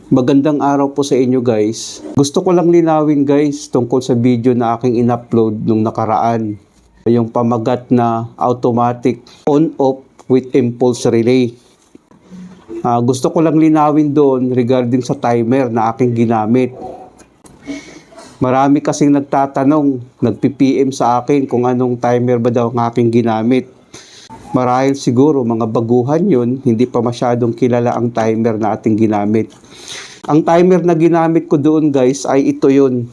Magandang araw po sa inyo guys. Gusto ko lang linawin guys tungkol sa video na aking in-upload nung nakaraan. Yung pamagat na automatic on-off with impulse relay. Gusto ko lang linawin doon regarding sa timer na aking ginamit. Marami kasing nagtatanong, nagpi-PM sa akin kung anong timer ba daw ang aking ginamit. Marahil siguro mga baguhan yun, hindi pa masyadong kilala ang timer na ating ginamit. Ang timer na ginamit ko doon guys ay ito yun.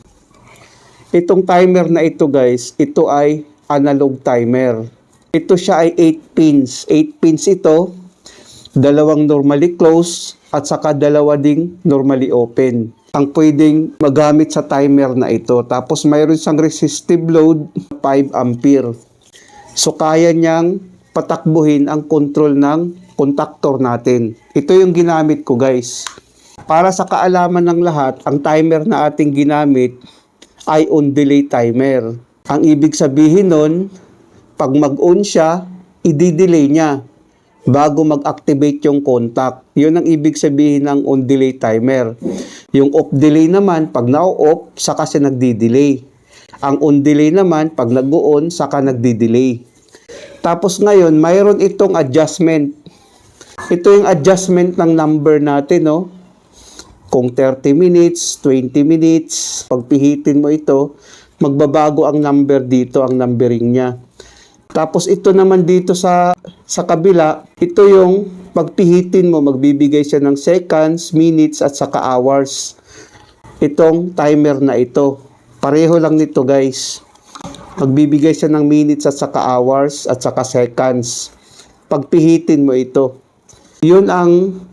Itong timer na ito guys, ito ay analog timer. Ito siya ay 8 pins. 8 pins ito, dalawang normally close at saka dalawa ding normally open. Ang pwedeng magamit sa timer na ito. Tapos mayroon siyang resistive load 5 ampere. So kaya niyang patakbuhin ang control ng contactor natin. Ito yung ginamit ko guys. Para sa kaalaman ng lahat, ang timer na ating ginamit ay on delay timer. Ang ibig sabihin nun, pag mag-on siya, i-delay niya bago mag-activate yung contact. Yun ang ibig sabihin ng on delay timer. Yung off delay naman, pag na-off, saka siya nagdi-delay. Ang on delay naman, pag nag-on, saka nagdi-delay. Tapos ngayon, mayroon itong adjustment. Ito yung adjustment ng number natin, no? Kung 30 minutes, 20 minutes, pagpihitin mo ito, magbabago ang number dito, ang numbering niya. Tapos ito naman dito sa kabila, ito yung pagpihitin mo, magbibigay siya ng seconds, minutes, at saka hours. Itong timer na ito. Pareho lang nito, guys. Magbibigay siya ng minutes at saka hours at saka seconds. Pagpihitin mo ito. Yun ang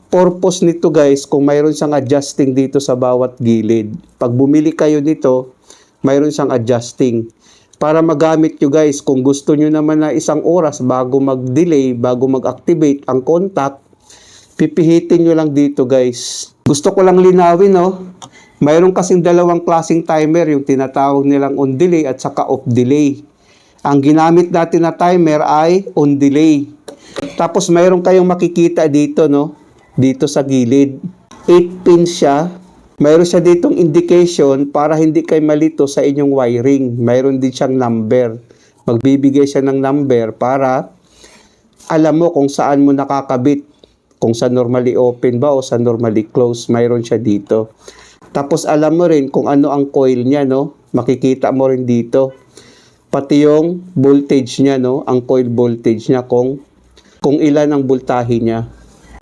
purpose nito guys kung mayroon siyang adjusting dito sa bawat gilid. Pag bumili kayo nito, mayroon siyang adjusting. Para magamit nyo guys, kung gusto nyo naman na 1 oras bago mag-delay, bago mag-activate ang contact, pipihitin nyo lang dito guys. Gusto ko lang linawin, no? Mayroon kasing dalawang klaseng timer, yung tinatawag nilang on delay at saka off delay. Ang ginamit natin na timer ay on delay. Tapos mayroon kayong makikita dito, no? Dito sa gilid. 8 pins siya. Mayroon siya ditong indication para hindi kayo malito sa inyong wiring. Mayroon din siyang number. Magbibigay siya ng number para alam mo kung saan mo nakakabit. Kung sa normally open ba o sa normally close. Mayroon siya dito. Tapos alam mo rin kung ano ang coil niya, no? Makikita mo rin dito. Pati yung voltage niya, no? Ang coil voltage niya kung ilan ang voltahe niya.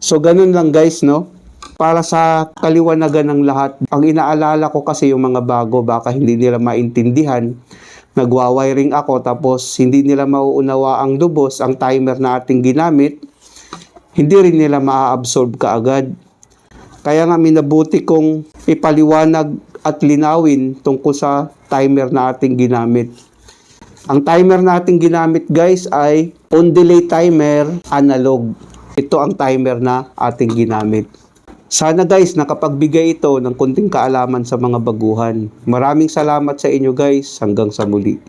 So ganun lang guys, no? Para sa kaliwanagan ng lahat. Ang inaalala ko kasi yung mga bago, baka hindi nila maintindihan. Nagwa-wiring ako tapos hindi nila mauunawa ang lubos, ang timer na ating ginamit. Hindi rin nila maa-absorb kaagad. Kaya nga minabuti kong ipaliwanag at linawin tungkol sa timer na ating ginamit. Ang timer na ating ginamit guys ay on delay timer analog. Ito ang timer na ating ginamit. Sana guys nakapagbigay ito ng konting kaalaman sa mga baguhan. Maraming salamat sa inyo guys. Hanggang sa muli.